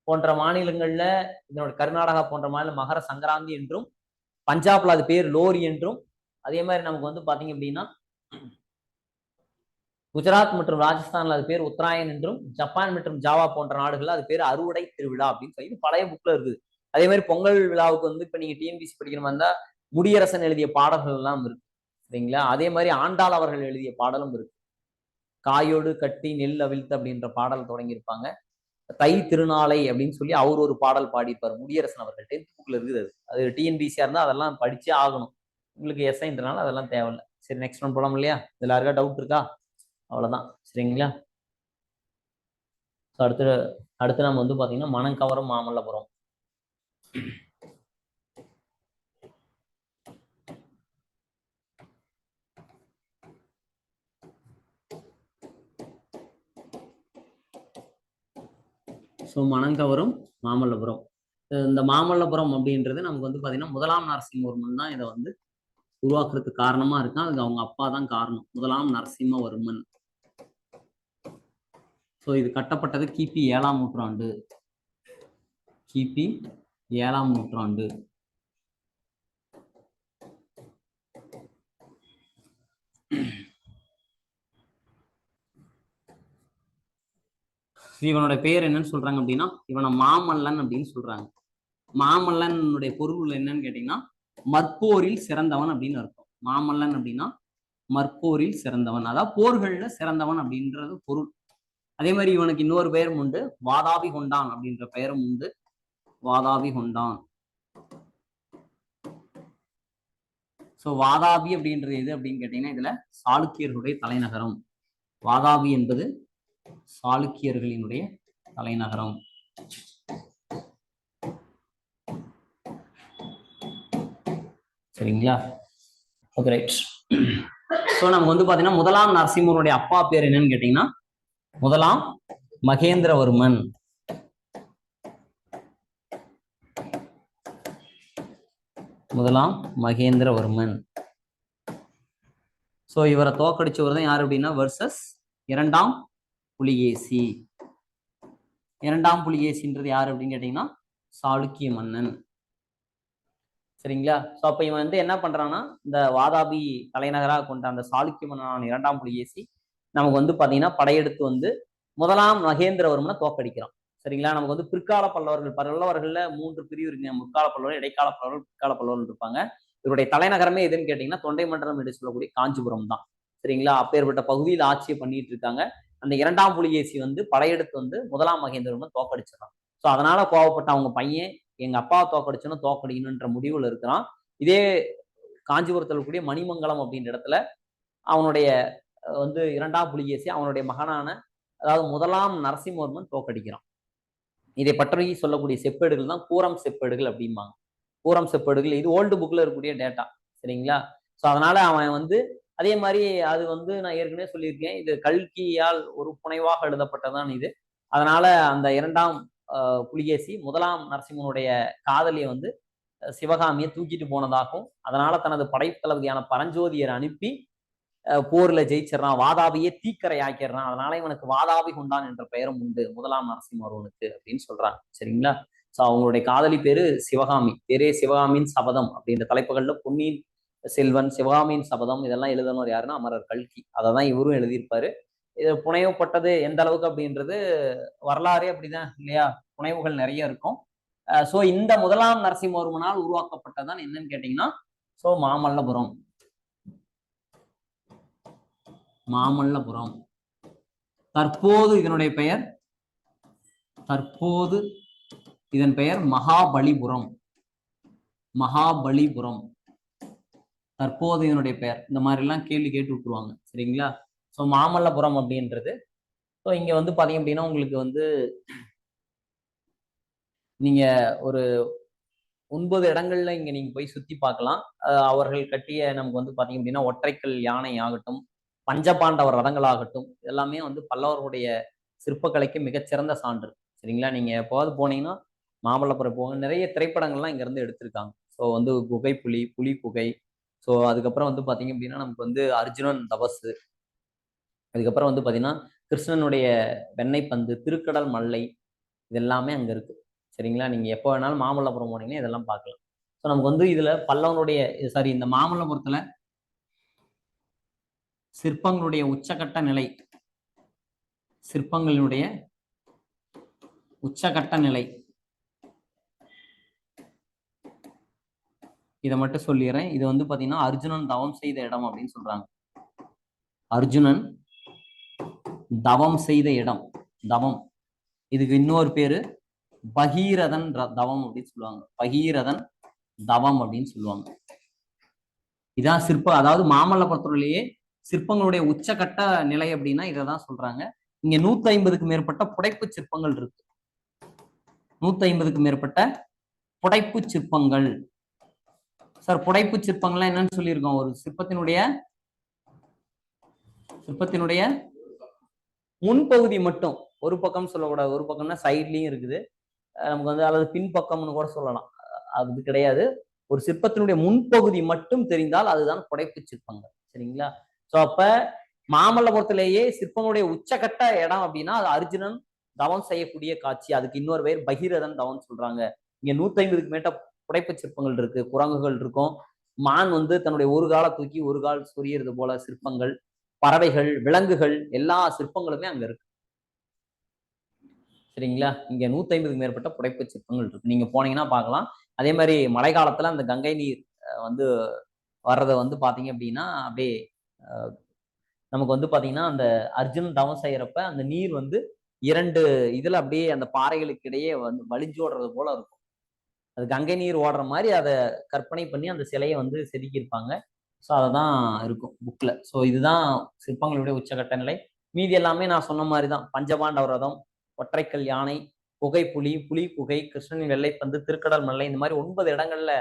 போன்ற மாநிலங்கள்ல, இதனோட கர்நாடகா போன்ற மாநிலம் மகர சங்கராந்தி என்றும், பஞ்சாப்ல அது பேர் லோரி என்றும், அதே மாதிரி நமக்கு வந்து பாத்தீங்க அப்படின்னா குஜராத் மற்றும் ராஜஸ்தான்ல அது பேர் உத்தராயன் என்றும், ஜப்பான் மற்றும் ஜாவா போன்ற நாடுகள்ல அது பேர் அறுவடை திருவிழா அப்படின்னு சொல்லி பழைய புக்ல இருக்குது. அதே மாதிரி பொங்கல் விழாவுக்கு வந்து இப்ப நீங்க டிஎன்பிசி படிக்கிற மாதிரி இருந்தா முடியரசன் எழுதிய பாடல்கள் எல்லாம் இருக்கு. சரிங்களா? அதே மாதிரி ஆண்டாள் அவர்கள் எழுதிய பாடலும் இருக்கு. காயோடு கட்டி நெல் அவிழ்த்து அப்படின்ற பாடல் தொடங்கியிருப்பாங்க. தை திருநாளை அப்படின்னு சொல்லி அவர் ஒரு பாடல் பாடிப்பார் முடியரசன் அவர்கள். 10th புக்ல இருக்குது. அது டிஎன்பிசியா இருந்தா அதெல்லாம் படிச்சே ஆகணும். உங்களுக்கு எஸ்ஐன்றனால அதெல்லாம் தேவையில்லை. சரி, நெக்ஸ்ட் ஒன் போலாம் இல்லையா? இதுல யாருக்கா டவுட் இருக்கா? அவ்வளவுதான். சரிங்களா? அடுத்து நம்ம வந்து பாத்தீங்கன்னா மனம் கவரும் மாமல்லபுரம். ஸோ மனம் கவரும் மாமல்லபுரம். இந்த மாமல்லபுரம் அப்படின்றது நமக்கு வந்து பாத்தீங்கன்னா முதலாம் நரசிம்மவர்மன் தான் இதை வந்து உருவாக்குறதுக்கு காரணமா இருக்கான். அதுக்கு அவங்க அப்பா தான் காரணம், முதலாம் நரசிம்மவர்மன். ஸோ இது கட்டப்பட்டது கிபி 7ஆம் நூற்றாண்டு. கிபி 7ஆம் நூற்றாண்டு. இவனோட பெயர் என்னன்னு சொல்றாங்க அப்படின்னா, இவனை மாமல்லன் அப்படின்னு சொல்றாங்க. மாமல்லனுடைய பொருள் என்னன்னு கேட்டீங்கன்னா மற்போரில் சிறந்தவன் அப்படின்னு அர்த்தம். மாமல்லன் அப்படின்னா மற்போரில் சிறந்தவன், அதாவது போர்கள்ல சிறந்தவன் அப்படின்றது பொருள். அதே மாதிரி இவனுக்கு இன்னொரு பெயரும் உண்டு, வாதாபி கொண்டான் அப்படின்ற பெயரும் உண்டு. வாதாபி கொண்டான். ஸோ வாதாபி அப்படின்றது எது அப்படின்னு கேட்டீங்கன்னா இதுல சாளுக்கியர்களுடைய தலைநகரம். வாதாபி என்பது சாளுக்கியர்களினுடைய தலைநகரம். சரிங்களா? Okay, right. ஸோ நமக்கு வந்து பாத்தீங்கன்னா முதலாம் நரசிம்மருடைய அப்பா பேர் என்னன்னு கேட்டீங்கன்னா முதலாம் மகேந்திரவர்மன். முதலாம் மகேந்திரவர்மன். ஸோ இவரை தோக்கடிச்சவர் தான் யாரு அப்படின்னா வர்சஸ் இரண்டாம் புலிகேசி. இரண்டாம் புலிகேசின்றது யாரு அப்படின்னு கேட்டீங்கன்னா சாளுக்கிய மன்னன். சரிங்களா? ஸோ அப்ப இவன் வந்து என்ன பண்றான்னா இந்த வாதாபி தலைநகராக கொண்ட அந்த சாளுக்கிய மன்னனான இரண்டாம் புலிகேசி நமக்கு வந்து பாத்தீங்கன்னா படையெடுத்து வந்து முதலாம் மகேந்திரவர்மனை தோக்கடிக்கிறான். சரிங்களா? நமக்கு வந்து பிற்கால பல்லவர்கள்ல 3 பிரிவு இருக்குங்க. முற்கால பல்லவர்கள், இடைக்கால பல்லவர்கள், பிற்கால பல்லவர்கள் இருப்பாங்க. இவருடைய தலைநகரமே எதுன்னு கேட்டீங்கன்னா தொண்டை மண்டலம் என்று சொல்லக்கூடிய காஞ்சிபுரம் தான். சரிங்களா? அப்பேற்பட்ட பகுதியில் ஆட்சியை பண்ணிட்டு இருக்காங்க. அந்த இரண்டாம் புலிகேசி வந்து படையெடுத்து வந்து முதலாம் மகேந்திரவர்மன் தோக்கடிச்சிடறான். ஸோ அதனால கோவப்பட்ட அவங்க பையன் எங்க அப்பாவை தோக்கடிச்சோன்னு தோக்கடிக்கணுன்ற முடிவுல இருக்கிறான். இதே காஞ்சிபுரத்தில் கூடிய மணிமங்கலம் அப்படின்ற இடத்துல அவனுடைய வந்து இரண்டாம் புலிகேசி அவனுடைய மகனான அதாவது முதலாம் நரசிம்மவர்மன் தோக்கடிக்கிறான். இதை பற்றி சொல்லக்கூடிய செப்பேடுகள் தான் கூரம் செப்பேடுகள் அப்படிம்பாங்க. கூரம் செப்பேடுகள் இது ஓல்டு புக்ல இருக்கக்கூடிய டேட்டா. சரிங்களா? ஸோ அதனால அவன் வந்து அதே மாதிரி அது வந்து நான் ஏற்கனவே சொல்லியிருக்கேன், இது கல்கியால் ஒரு புனைவாக எழுதப்பட்டதான் இது. அதனால அந்த இரண்டாம் புலிகேசி முதலாம் நரசிம்மனுடைய காதலியை வந்து சிவகாமியை தூக்கிட்டு போனதாகவும், அதனால தனது படைத்தளபதியான பரஞ்சோதியரை அனுப்பி போர்ல ஜெயிச்சிடறான், வாதாபியே தீக்கரை ஆக்கிடுறான். அதனால இவனுக்கு வாதாபி கொண்டான் என்ற பெயரும் உண்டு முதலாம் நரசிம்மவர்மனுக்கு அப்படின்னு சொல்றாங்க. சரிங்களா? ஸோ அவங்களுடைய காதலி பேரு சிவகாமி. பேரே சிவகாமியின் சபதம் அப்படின்ற தலைப்புகள்ல பொன்னியின் செல்வன், சிவகாமியின் சபதம் இதெல்லாம் எழுதினவர் யாருன்னா அமரர் கல்கி. அதை தான் இவரும் எழுதியிருப்பாரு. இது புனையப்பட்டது எந்த அளவுக்கு அப்படின்றது வரலாறே அப்படிதான் இல்லையா? புனைவுகள் நிறைய இருக்கும். சோ இந்த முதலாம் நரசிம்மவர்மனால் உருவாக்கப்பட்டதான் என்னன்னு கேட்டீங்கன்னா சோ மாமல்லபுரம். மாமல்லபுரம் தற்போது இதனுடைய பெயர் இதன் பெயர் மகாபலிபுரம். மகாபலிபுரம் தற்போது இதனுடைய பெயர். இந்த மாதிரி எல்லாம் கேள்வி கேட்டு விட்டுருவாங்க சரிங்களா? சோ மாமல்லபுரம் அப்படின்றது ஸோ இங்க வந்து பாத்தீங்க அப்படின்னா உங்களுக்கு வந்து நீங்க ஒரு 9 இடங்கள்ல இங்க நீங்க போய் சுத்தி பார்க்கலாம். அவர்கள் கட்டிய நமக்கு வந்து பாத்தீங்க அப்படின்னா ஒற்றைக்கல் யானை ஆகட்டும், பஞ்சபாண்டவர் ரதங்களாகட்டும், எல்லாமே வந்து பல்லவர்களுடைய சிற்பக்கலைக்கு மிகச்சிறந்த சான்று சரிங்களா? நீங்க எப்போவாது போனீங்கன்னா மாமல்லபுரம் போங்க. நிறைய திரைப்படங்கள்லாம் இங்க இருந்து எடுத்திருக்காங்க. ஸோ வந்து குகை புலி, புலி குகை, ஸோ அதுக்கப்புறம் வந்து பாத்தீங்க அப்படின்னா நமக்கு வந்து அர்ஜுனன் தபசு, அதுக்கப்புறம் வந்து பாத்தீங்கன்னா கிருஷ்ணனுடைய வெண்ணெய் பந்து, திருக்கடல் மல்லை, இது எல்லாமே அங்க இருக்கு சரிங்களா? நீங்க எப்போ வேணாலும் மாமல்லபுரம் போனீங்கன்னா இதெல்லாம் பார்க்கலாம். ஸோ நமக்கு வந்து இதுல பல்லவனுடைய சாரி இந்த மாமல்லபுரத்துல சிற்பங்களுடைய உச்சகட்ட நிலை, சிற்பங்களினுடைய உச்சகட்ட நிலை இதை மட்டும் சொல்லிடுறேன். இது வந்து பாத்தீங்கன்னா அர்ஜுனன் தவம் செய்த இடம் அப்படின்னு சொல்றாங்க. அர்ஜுனன் தவம் செய்த இடம். தவம் இதுக்கு இன்னொரு பேரு பகீரதன் தவம் அப்படின்னு சொல்லுவாங்க. பகீரதன் தவம் அப்படின்னு சொல்லுவாங்க. இதான் சிற்பம். அதாவது மாமல்லபுரத்திலேயே சிற்பங்களுடைய உச்சகட்ட நிலை அப்படின்னா இதைதான் சொல்றாங்க. இங்க 150க்கு மேற்பட்ட புடைப்பு சிற்பங்கள் இருக்கு. 150க்கு மேற்பட்ட புடைப்பு சிற்பங்கள். சார் புடைப்பு சிற்பங்கள்லாம் என்னன்னு சொல்லியிருக்கோம்? ஒரு சிற்பத்தினுடைய முன்பகுதி மட்டும், ஒரு பக்கம் சொல்லக்கூடாது. ஒரு பக்கம்னா சைட்லயும் இருக்குது நமக்கு வந்து, அல்லது பின்பக்கம்னு கூட சொல்லலாம். அது கிடையாது. ஒரு சிற்பத்தினுடைய முன்பகுதி மட்டும் தெரிந்தால் அதுதான் புடைப்பு சிற்பங்கள் சரிங்களா? சோ அப்ப மாமல்லபுரத்திலேயே சிற்பங்களுடைய உச்சகட்ட இடம் அப்படின்னா அது அர்ஜுனன் தவம் செய்யக்கூடிய காட்சி. அதுக்கு இன்னொரு பேர் பகீரதன் தவம் சொல்றாங்க. இங்க 150க்கு மேட்ட புடைப்பு சிற்பங்கள் இருக்கு. குரங்குகள் இருக்கும். மான் வந்து தன்னுடைய ஒரு காலை தூக்கி ஒரு கால் சொரியறது போல சிற்பங்கள், பறவைகள், விலங்குகள், எல்லா சிற்பங்களுமே அங்க இருக்கு சரிங்களா? இங்க 150க்கு மேற்பட்ட புடைப்பு சிற்பங்கள் இருக்கு. நீங்க போனீங்கன்னா பார்க்கலாம். அதே மாதிரி மழை காலத்துல அந்த கங்கை நீர் வந்து வர்றதை வந்து பாத்தீங்க அப்படின்னா அப்படியே நமக்கு வந்து பாத்தீங்கன்னா அந்த அர்ஜுன் தவம் செய்யறப்ப அந்த நீர் வந்து 2 இதுல அப்படியே அந்த பாறைகளுக்கு இடையே வந்து வலிஞ்சு ஓடுறது போல இருக்கும். அது கங்கை நீர் ஓடுற மாதிரி அதை கற்பனை பண்ணி அந்த சிலையை வந்து செதுக்கியிருப்பாங்க. ஸோ அததான் இருக்கும் புக்ல. ஸோ இதுதான் சிற்பங்களுடைய உச்சகட்ட நிலை. மீதி எல்லாமே நான் சொன்ன மாதிரிதான். பஞ்சபாண்டவர் ரதம், ஒற்றைக்கல் யானை, குகை புலி, புலி குகை, கிருஷ்ணனின் வெள்ளைப்பந்து, திருக்கடல் மல்லை, இந்த மாதிரி 9 இடங்கள்ல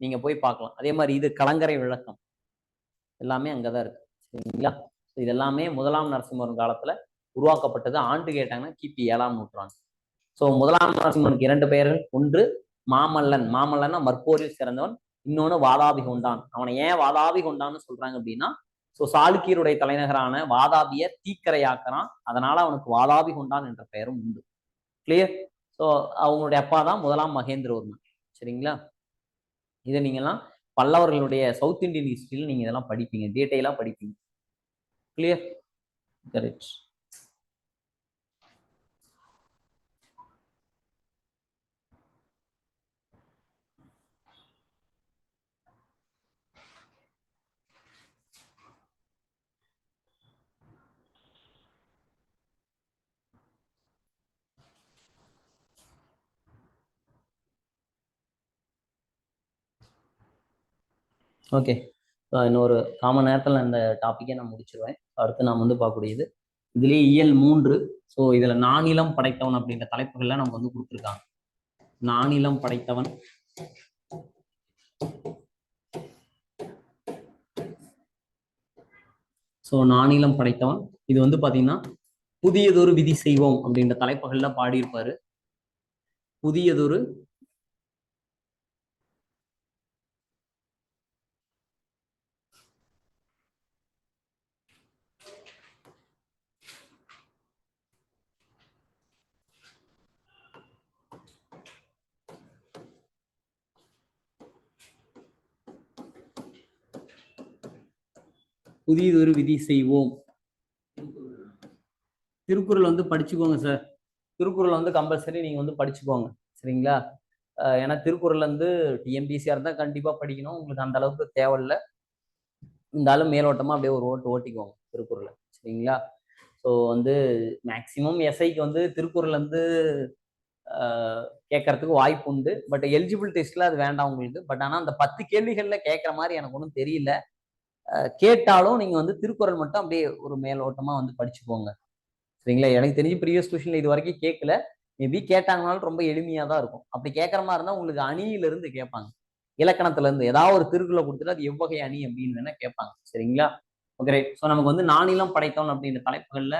நீங்க போய் பார்க்கலாம். அதே மாதிரி இது கலங்கரை விளக்கம் எல்லாமே அங்கதான் இருக்கு சரிங்களா? இது எல்லாமே முதலாம் நரசிம்மன் காலத்துல உருவாக்கப்பட்டது. ஆண்டு கேட்டாங்கன்னா கிபி 7ஆம் நூற்றாண்டு. சோ முதலாம் நரசிம்மனுக்கு 2 பெயர்கள். ஒன்று மாமல்லன். மாமல்லன்னா மற்போரில் சிறந்தவன். இன்னொன்னு வாதாபி கொண்டான். அவனை ஏன் வாதாபி கொண்டான்னு சொல்றாங்க அப்படின்னா சோ சாளுக்கியருடைய தலைநகரான வாதாபிய தீக்கரையாக்குறான். அதனால அவனுக்கு வாதாபி கொண்டான் என்ற பெயரும் உண்டு. கிளியர்? சோ அவங்களுடைய அப்பா தான் முதலாம் மகேந்திரவர்மன் சரிங்களா? இதை நீங்கெல்லாம் பல்லவர்களுடைய சவுத் இந்தியன் ஹிஸ்டரியில் நீங்க இதெல்லாம் படிப்பீங்க, டீட்டெயிலா படிப்பீங்க. கிளியர்? கரெக்ட். ஓகே. இன்னொரு 1/4 மணி நேரத்தில் இந்த டாப்பிக்கை நான் முடிச்சிருவேன். அடுத்து நாம் வந்து பார்க்கக்கூடியது இதுலேயே இயல் 3. ஸோ இதுல நானிலம் படைத்தவன் அப்படின்ற தலைப்புகள்லாம் நமக்கு வந்து கொடுத்துருக்காங்க. நானிலம் படைத்தவன், ஸோ நானிலம் படைத்தவன் இது வந்து பாத்தீங்கன்னா புதியதொரு விதி செய்வோம் அப்படின்ற தலைப்புகள்ல பாடியிருப்பாரு. புதியதொரு புதியதொரு விதி செய்வோம். திருக்குறள் வந்து படிச்சுக்கோங்க சார். திருக்குறள் வந்து கம்பல்சரி நீங்க வந்து படிச்சுக்கோங்க, சரிங்களா? ஏன்னா திருக்குறள் வந்து டிஎன்பிசியா இருந்தா கண்டிப்பா படிக்கணும். உங்களுக்கு அந்த அளவுக்கு தேவையில்ல. இருந்தாலும் மேலோட்டமா அப்படியே ஒரு ஓட்டு ஓட்டிக்கோங்க திருக்குறளை, சரிங்களா? ஸோ வந்து மேக்சிமம் எஸ்ஐக்கு வந்து திருக்குறள் வந்து கேட்கறதுக்கு வாய்ப்பு உண்டு. பட் எலிஜிபிள் டெஸ்ட்ல அது வேண்டாம் உங்களுக்கு. பட் ஆனால் அந்த 10 கேள்விகள்ல கேட்குற மாதிரி எனக்கு ஒன்றும் தெரியல. கேட்டாலும் நீங்க வந்து திருக்குறள் மட்டும் அப்படியே ஒரு மேலோட்டமா வந்து படிச்சுக்கோங்க, சரிங்களா? எனக்கு தெரிஞ்சு ப்ரீவியஸ் கொஸ்டின்ல இது வரைக்கும் கேட்கல. மேபி கேட்டாங்கனாலும் ரொம்ப எளிமையா தான் இருக்கும். அப்படி கேட்கற மாதிரி இருந்தா உங்களுக்கு அணியில இருந்து கேட்பாங்க, இலக்கணத்துல இருந்து ஏதாவது ஒரு திருக்குறளை கொடுத்துட்டு அது எவ்வகை அணி அப்படின்னு வேணா கேட்பாங்க, சரிங்களா? Okay right. ஸோ நமக்கு வந்து நானிலம் படைத்தவன் அப்படின்ற தலைப்புகள்ல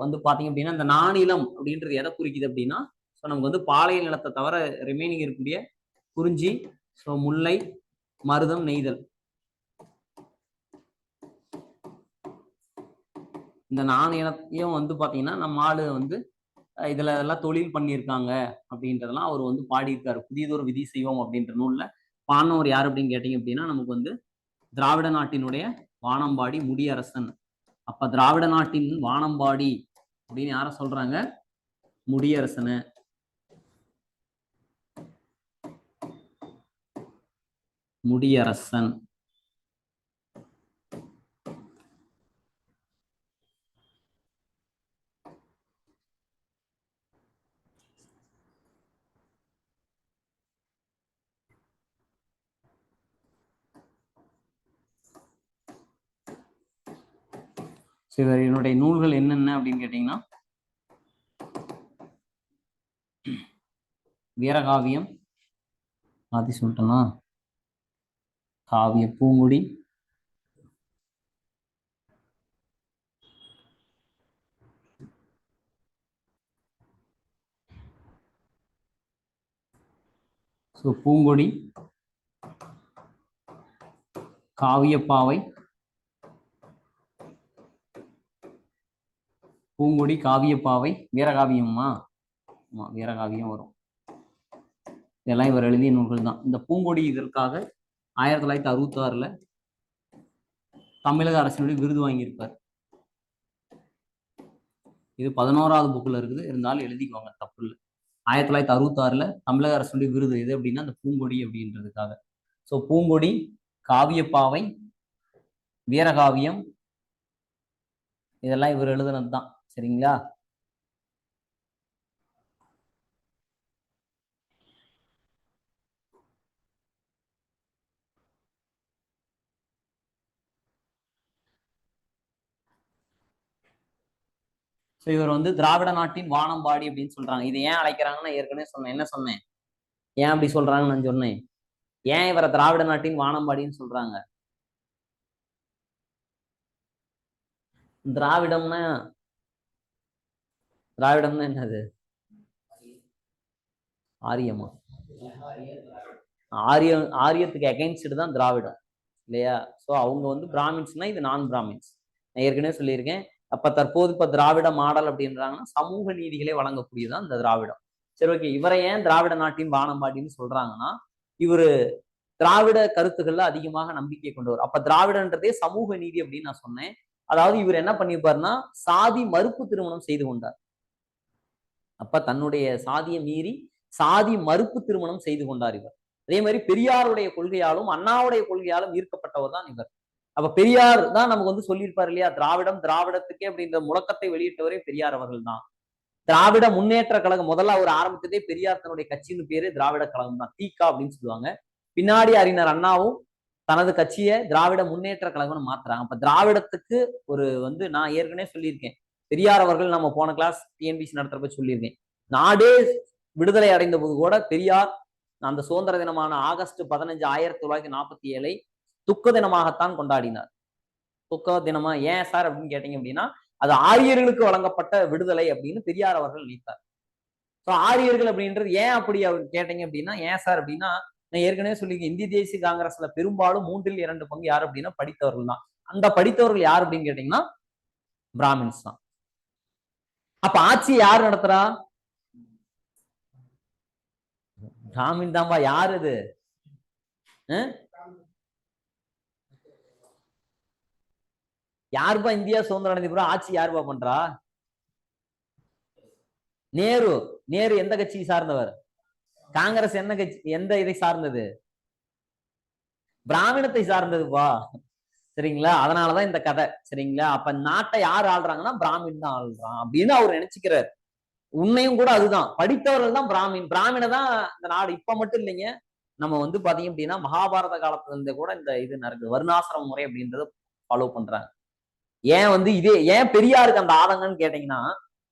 வந்து பாத்தீங்க அப்படின்னா இந்த நானிலம் அப்படின்றது எதை குறிக்குது அப்படின்னா, ஸோ நமக்கு வந்து பாளைய நிலத்தை தவிர ரிமைனிங் இருக்கக்கூடிய குறிஞ்சி, ஸோ முல்லை, மருதம், நெய்தல், இந்த நாணயத்தையும் வந்து பாத்தீங்கன்னா நம்ம ஆளு வந்து இதுல எல்லாம் தொழில் பண்ணியிருக்காங்க அப்படின்றதெல்லாம் அவர் வந்து பாடியிருக்காரு. புதியதொரு விதி செய்வோம் அப்படின்ற நூல்ல. பாடினவர் யார் அப்படின்னு கேட்டீங்க அப்படின்னா நமக்கு வந்து திராவிட நாட்டினுடைய வானம்பாடி முடியரசன். அப்ப திராவிட நாட்டின் வானம்பாடி அப்படின்னு யார சொல்றாங்க? முடியரசனை. முடியரசன். என்னுடைய நூல்கள் என்னென்ன அப்படின்னு கேட்டீங்கன்னா வீரகாவியம், ஆதி சொல்லிட்டேனா, காவிய பூங்குடி, பூங்கொடி, காவியப்பாவை, பூங்கொடி, காவியப்பாவை, வீரகாவியம்மா, வீரகாவியம் வரும். இதெல்லாம் இவர் எழுதிய நூல்கள் தான். இந்த பூங்கொடி இதற்காக 1966 தமிழக அரசினுடைய விருது வாங்கியிருப்பார். இது 11வது புக்ல இருக்குது, இருந்தாலும் எழுதிக்கோங்க, தப்பு இல்லை. 1966 தமிழக அரசுடைய விருது எது அப்படின்னா அந்த பூங்கொடி அப்படின்றதுக்காக. ஸோ பூங்கொடி, காவியப்பாவை, வீரகாவியம், இதெல்லாம் இவர் எழுதுனது தான், சரிங்களா? ஸோ இவர் வந்து திராவிட நாட்டின் வானம்பாடி அப்படின்னு சொல்றாங்க. இதை ஏன் அழைக்கிறாங்கன்னு ஏற்கனவே சொன்னேன். என்ன சொன்னேன்? ஏன் அப்படி சொல்றாங்கன்னு நான் சொன்னேன். ஏன் இவரை திராவிட நாட்டின் வானம்பாடின்னு சொல்றாங்க? திராவிடம்னா திராவிடம்னா என்னது? ஆரியமா? ஆரியத்துக்கு அகைன்ஸ்ட் தான் திராவிடம், இல்லையா? ஸோ அவங்க வந்து பிராமின்ஸ்னா இது நான் பிராமின்ஸ், நான் ஏற்கனவே சொல்லியிருக்கேன். அப்ப தற்போது இப்ப திராவிட மாடல் அப்படின்றாங்கன்னா சமூக நீதிகளை வழங்கக்கூடியதான் இந்த திராவிடம். சரி, ஓகே. இவரை ஏன் திராவிட நாட்டின் வானம்பாடின்னு சொல்றாங்கன்னா இவரு திராவிட கருத்துக்கள்ல அதிகமாக நம்பிக்கை கொண்டவர். அப்ப திராவிடன்றதே சமூக நீதி அப்படின்னு நான் சொன்னேன். அதாவது இவர் என்ன பண்ணிருப்பாருன்னா சாதி மறுப்பு திருமணம் செய்து கொண்டார். அப்ப தன்னுடைய சாதியை மீறி சாதி மறுப்பு திருமணம் செய்து கொண்டார் இவர். அதே மாதிரி பெரியாருடைய கொள்கையாலும் அண்ணாவுடைய கொள்கையாலும் ஈர்க்கப்பட்டவர் தான் இவர். அப்ப பெரியார் தான் நமக்கு வந்து சொல்லியிருப்பார் இல்லையா, திராவிடம் திராவிடத்துக்கே அப்படின்ற முழக்கத்தை வெளியிட்டவரே பெரியார் அவர்கள் தான். திராவிட முன்னேற்ற கழகம் முதல்ல அவர் ஆரம்பித்ததே பெரியார் தன்னுடைய கட்சியின் பேரு திராவிட கழகம் தான், தீகா அப்படின்னு சொல்லுவாங்க. பின்னாடி அறிஞர் அண்ணாவும் தனது கட்சியை திராவிட முன்னேற்ற கழகம்னு மாத்துறாங்க. அப்ப திராவிடத்துக்கு ஒரு வந்து நான் ஏற்கனவே சொல்லியிருக்கேன், பெரியார் அவர்கள் நம்ம போன கிளாஸ் டிஎன்பிசி நடத்துறப்ப சொல்லியிருக்கேன், நாடே விடுதலை அடைந்த போது கூட பெரியார் அந்த சுதந்திர தினமான ஆகஸ்ட் 15 1947 துக்க தினமாகத்தான் கொண்டாடினார். துக்க தினமா ஏன் சார் அப்படின்னு கேட்டீங்க அப்படின்னா அது ஆரியர்களுக்கு வழங்கப்பட்ட விடுதலை அப்படின்னு பெரியார் அவர்கள் நினைத்தார். ஆரியர்கள் அப்படின்றது ஏன் அப்படி அவர் கேட்டீங்க அப்படின்னா ஏன் சார் அப்படின்னா நான் ஏற்கனவே சொல்லியிருக்கேன், இந்திய தேசிய காங்கிரஸ்ல பெரும்பாலும் 3/2 யார் அப்படின்னா படித்தவர்கள் தான். அந்த படித்தவர்கள் யார் அப்படின்னு கேட்டீங்கன்னா பிராமின்ஸ் தான். அப்ப ஆட்சி யார் நடத்துறா? பிராமின் தான்பா. யார் இது? யாருப்பா இந்தியா சுதந்திரம் அடைந்த பிறகு ஆட்சி யாருப்பா பண்றா? நேரு. நேரு எந்த கட்சியை சார்ந்தவர்? காங்கிரஸ் என்ன கட்சி, எந்த இதை சார்ந்தது? பிராமணத்தை சார்ந்ததுப்பா. சரிங்களா? அதனாலதான் இந்த கதை. சரிங்களா? அப்ப நாட்டை யார் ஆள்றாங்கன்னா பிராமின் தான் ஆள்றான் அப்படின்னு அவர் நினைச்சுக்கிறார். உண்மையும் கூட அதுதான். படித்தவர்கள் தான் பிராமின். பிராமண தான் இந்த நாடு. இப்ப மட்டும் இல்லைங்க, நம்ம வந்து பாத்தீங்க அப்படின்னா மகாபாரத காலத்துல இருந்து கூட இந்த இது நடக்குது. வருணாசிரம முறை அப்படின்றத ஃபாலோ பண்றாங்க. ஏன் வந்து இதே ஏன் பெரியாருக்கு அந்த ஆதங்கம்னு கேட்டீங்கன்னா,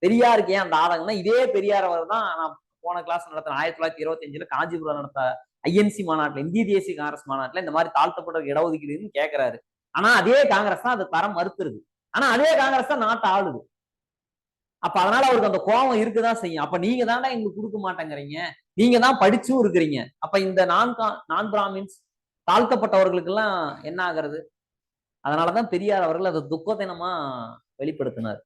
பெரியாருக்கு ஏன் அந்த ஆதங்கம்னா, இதே பெரியார் அவர் தான் நான் போன கிளாஸ் நடத்தின 1925 காஞ்சிபுரம் நடத்த ஐஎன்சி மாநாட்டுல, இந்திய தேசிய காங்கிரஸ் மாநாட்டுல இந்த மாதிரி தாழ்த்தப்பட்ட இடஒதுக்கீடுன்னு கேட்கிறாரு. ஆனா அதே காங்கிரஸ் தான் அதை தர மறுத்துருது. ஆனா அதே காங்கிரஸ் தான் நாட்டை ஆளுது. அப்ப அதனால அவருக்கு அந்த கோபம் இருக்குதான் செய்யும். அப்ப நீங்க தானே எங்களுக்கு கொடுக்க மாட்டேங்கிறீங்க, நீங்க தான் படிச்சும் இருக்கிறீங்க. அப்ப இந்த நான் பிராமின்ஸ் தாழ்த்தப்பட்டவர்களுக்கு எல்லாம் என்ன ஆகிறது? அதனாலதான் பெரியார் அவர்கள் அதை துக்க தினமா வெளிப்படுத்தினார்.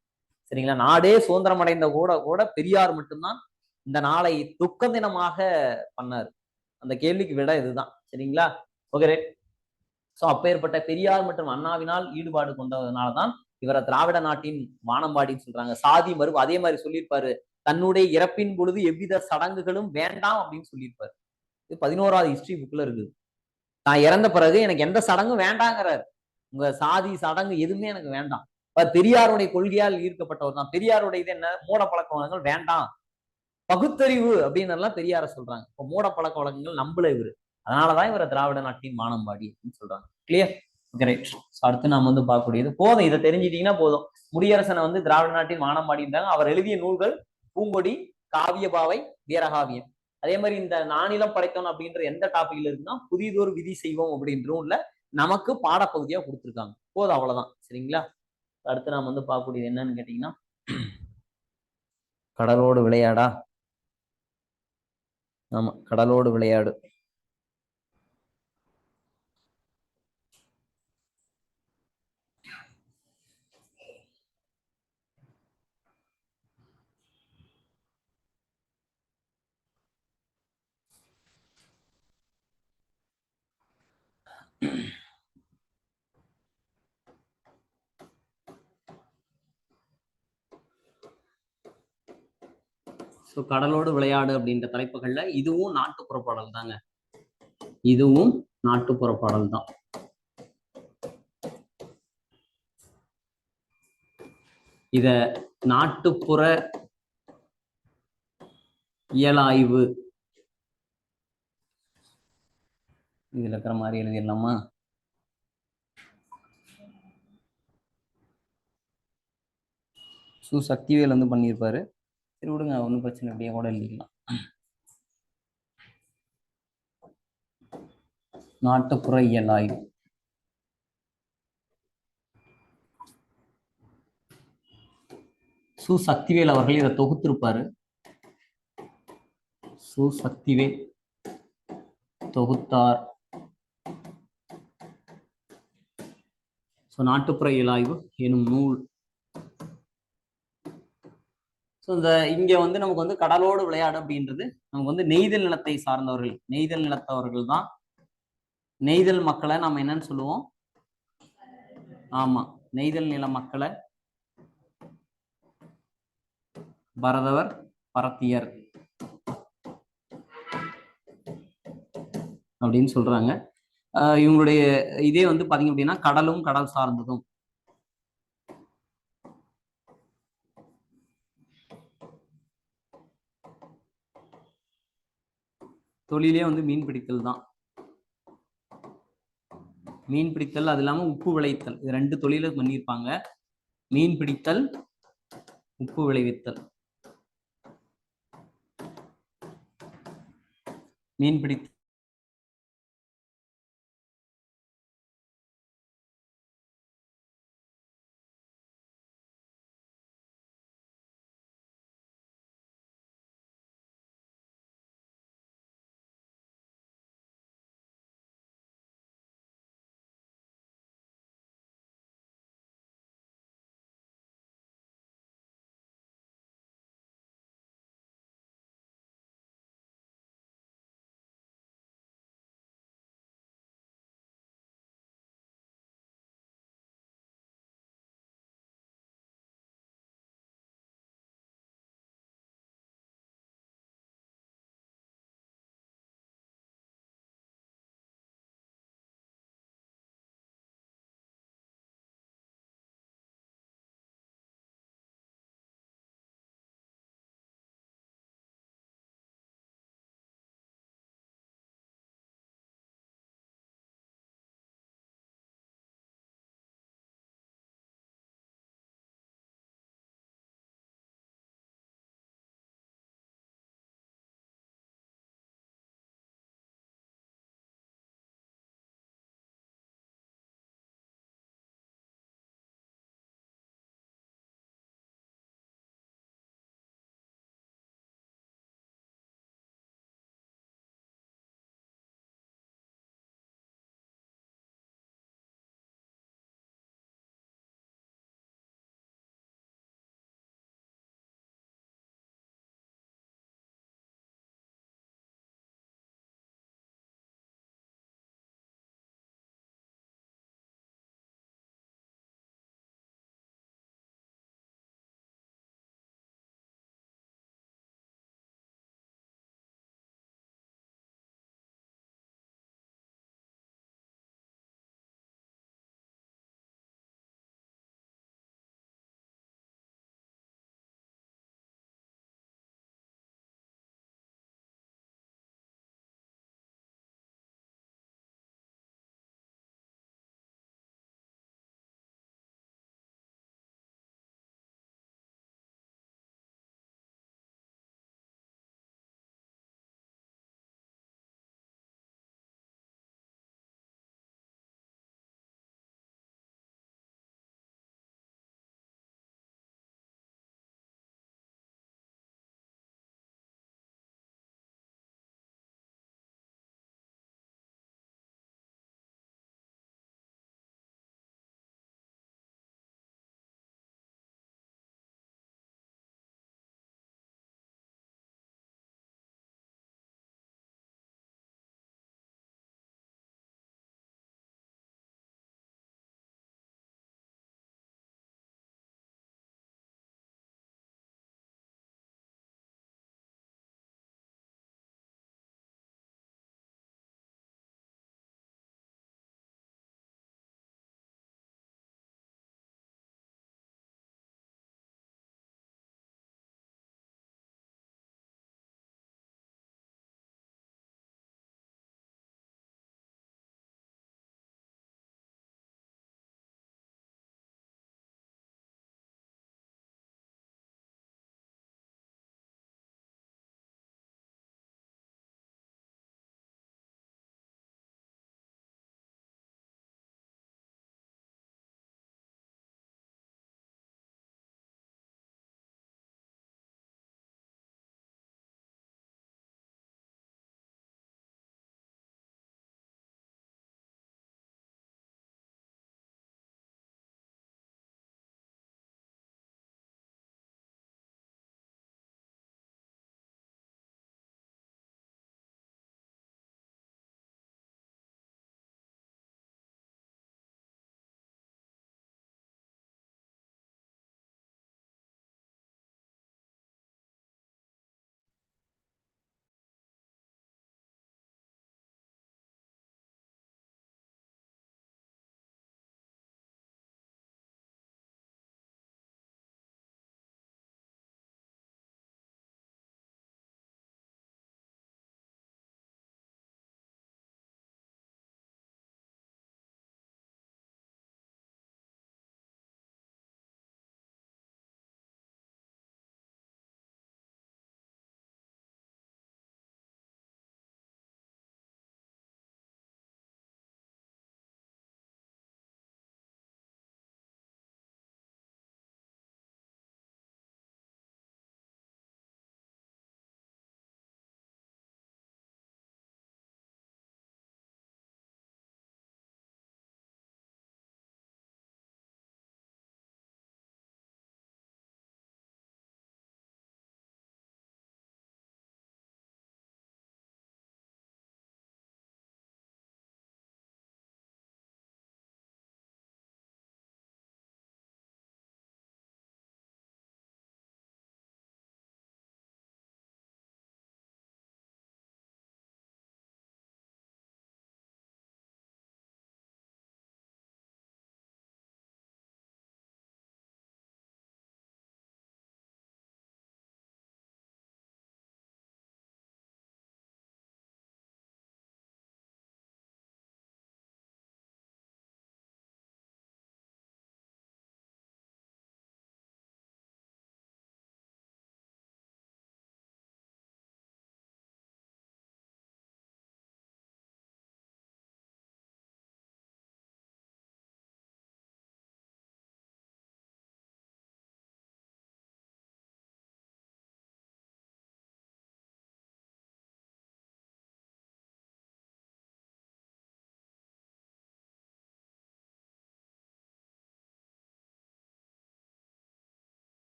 சரிங்களா? நாடே சுதந்திரம் அடைந்த கூட கூட பெரியார் மட்டும்தான் இந்த நாளை துக்க தினமாக பண்ணார். அந்த கேள்விக்கு விட இதுதான். சரிங்களா? ஓகே. சோ அப்பேற்பட்ட பெரியார் மற்றும் அண்ணாவினால் ஈடுபாடு கொண்டதுனாலதான் இவரை திராவிட நாட்டின் வானம்பாடின்னு சொல்றாங்க. சாதி மறுப்பு அதே மாதிரி சொல்லியிருப்பாரு. தன்னுடைய இறப்பின் பொழுது எவ்வித சடங்குகளும் வேண்டாம் அப்படின்னு சொல்லியிருப்பாரு. இது 11வது ஹிஸ்டரி புக்ல இருக்குது. நான் இறந்த பிறகு எனக்கு எந்த சடங்கும் வேண்டாங்கிறாரு. உங்க சாதி சடங்கு எதுவுமே எனக்கு வேண்டாம். பெரியாருடைய கொள்கையால் ஈர்க்கப்பட்டவர் தான். பெரியாருடைய இது என்ன? மூட பழக்க வழக்கங்கள் வேண்டாம், பகுத்தறிவு அப்படின்னு எல்லாம் பெரியார சொல்றாங்க. இப்ப மூட பழக்க வழக்கங்கள் நம்பல இவரு. அதனாலதான் இவரை திராவிட நாட்டின் வானம்பாடி அப்படின்னு சொல்றாங்க. கிளியர்? ரைட். அடுத்து நாம வந்து பார்க்கக்கூடியது போதும். இதை தெரிஞ்சிட்டீங்கன்னா போதும். முடியரசனை வந்து திராவிட நாட்டின் வானம்பாடி இருந்தாங்க. அவர் எழுதிய நூல்கள் பூங்கொடி, காவியபாவை, வீரகாவியம். அதே மாதிரி இந்த நானிலம் படைத்தவன் அப்படின்ற எந்த டாபிக்ல இருக்குன்னா புதியதொரு விதி செய்வோம் அப்படின்றதுல நமக்கு பாடப்பகுதியா கொடுத்துருக்காங்க. போதும், அவ்வளவுதான். சரிங்களா? அடுத்து நாம வந்து பார்க்கக்கூடியது என்னன்னு கேட்டீங்கன்னா, கடலோடு விளையாடா. ஆமா, கடலோடு விளையாடு. ஸோ கடலோடு விளையாடு அப்படின்ற தலைப்புகள்ல இதுவும் நாட்டுப்புற பாடல் தாங்க. இதுவும் நாட்டுப்புற பாடல் தான். இத நாட்டுப்புற இயலாய்வு இதுல இருக்கிற மாதிரி எழுதிடலாமா? சக்திவேல் வந்து பண்ணியிருப்பாரு. சரி விடுங்க, ஒன்றும் பிரச்சனை, அப்படியே கூட எழுதிக்கலாம். நாட்டுப்புற இயலாய்வு. சக்திவேல் அவர்கள் இதை தொகுத்திருப்பாரு. சக்திவேல் தொகுத்தார். நாட்டுப்புற இயலாய்வு எனும் நூல். இந்த இங்க வந்து நமக்கு வந்து கடலோடு விளையாடு அப்படின்றது நமக்கு வந்து நெய்தல் நிலத்தை சார்ந்தவர்கள், நெய்தல் நிலத்தவர்கள் தான். நெய்தல் மக்களை நம்ம என்னன்னு சொல்லுவோம்? ஆமா, நெய்தல் நில மக்களை பரதவர், பரத்தியர் அப்படின்னு சொல்றாங்க. இவங்களுடைய இதே வந்து பாத்தீங்க அப்படின்னா கடலும் கடல் சார்ந்ததும். தொழிலே வந்து மீன் பிடித்தல் தான். மீன் பிடித்தல், அது இல்லாம உப்பு விளைவித்தல், இது 2 தொழில பண்ணியிருப்பாங்க. மீன் பிடித்தல், உப்பு விளைவித்தல். மீன் பிடித்தல்